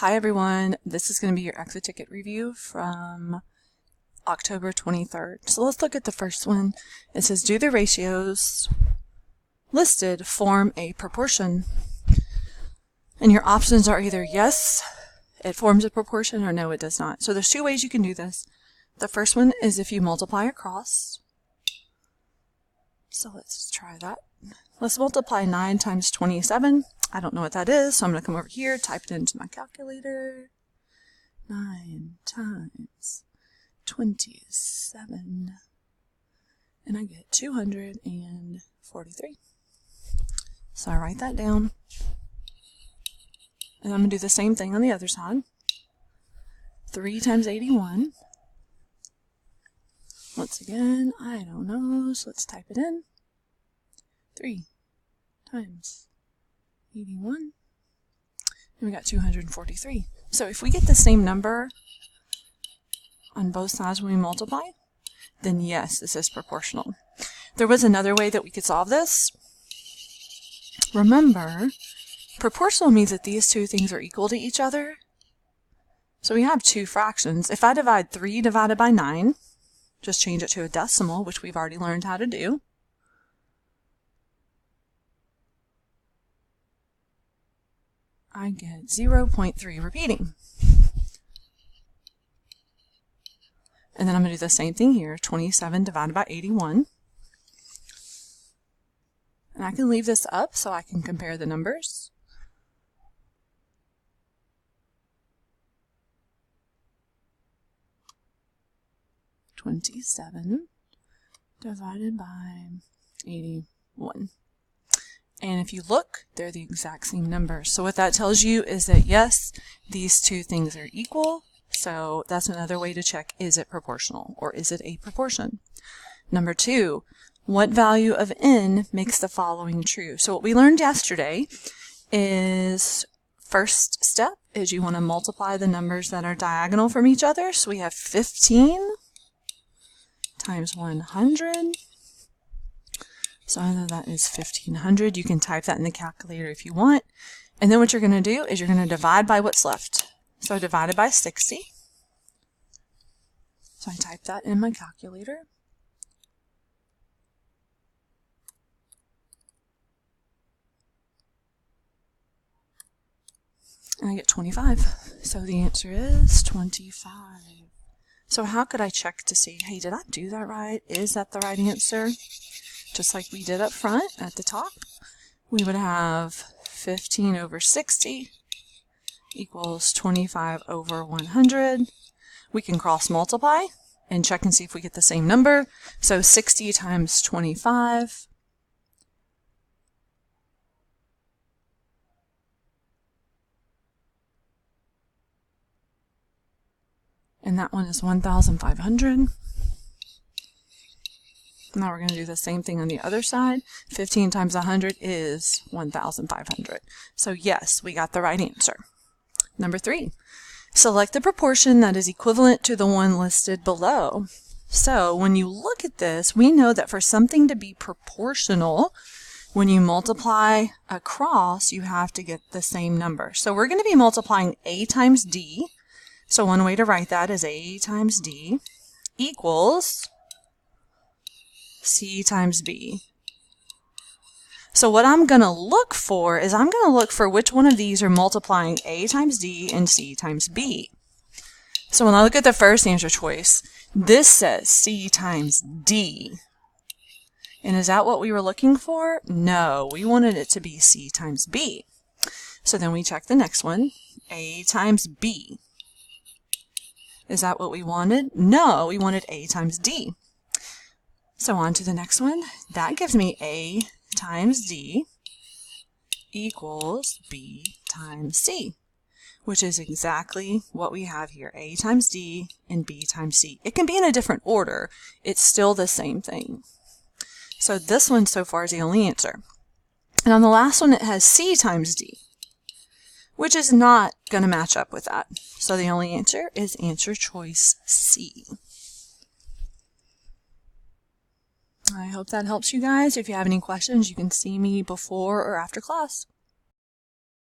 Hi everyone, this is going to be your exit ticket review from October 23rd. So let's look at the first one. It says, do the ratios listed form a proportion? And your options are either yes, it forms a proportion, or no, it does not. So there's two ways you can do this. The first one is if you multiply across. So let's try that. Let's multiply 9 times 27. I don't know what that is, so I'm going to come over here, type it into my calculator. 9 times 27. And I get 243. So I write that down. And I'm going to do the same thing on the other side. 3 times 81. Once again, I don't know, so let's type it in. 3 times 81. And we got 243. So if we get the same number on both sides when we multiply, then yes, this is proportional. There was another way that we could solve this. Remember, proportional means that these two things are equal to each other. So we have two fractions. If I divide 3 divided by 9, just change it to a decimal, which we've already learned how to do. I get 0.3 repeating. And then I'm going to do the same thing here, 27 divided by 81. And I can leave this up so I can compare the numbers. (27) divided by 81. And if you look, they're the exact same numbers. So what that tells you is that yes, these two things are equal. So that's another way to check, is it proportional or is it a proportion? Number 2, what value of n makes the following true? So what we learned yesterday is first step is you want to multiply the numbers that are diagonal from each other. So we have 15 times 100. So I know that is 1500. You can type that in the calculator if you want. And then what you're going to do is you're going to divide by what's left. So divided by 60. So I type that in my calculator. And I get 25. So the answer is 25. So how could I check to see, hey, did I do that right? Is that the right answer? Just like we did up front at the top, we would have 15 over 60 equals 25 over 100. We can cross multiply and check and see if we get the same number. So 60 times 25. And that one is 1,500. Now we're going to do the same thing on the other side. 15 times 100 is 1,500. So yes, we got the right answer. Number 3, select the proportion that is equivalent to the one listed below. So when you look at this, we know that for something to be proportional, when you multiply across, you have to get the same number. So we're going to be multiplying A times D. So one way to write that is A times D equals C times B. So what I'm going to look for is I'm going to look for which one of these are multiplying A times D and C times B. So when I look at the first answer choice, this says C times D. And is that what we were looking for? No, we wanted it to be C times B. So then we check the next one, A times B. Is that what we wanted? No, we wanted A times D. So on to the next one. That gives me A times D equals B times C, which is exactly what we have here. A times D and B times C. It can be in a different order. It's still the same thing. So this one so far is the only answer. And on the last one, it has C times D, which is not going to match up with that. So the only answer is answer choice C. I hope that helps you guys. If you have any questions, you can see me before or after class.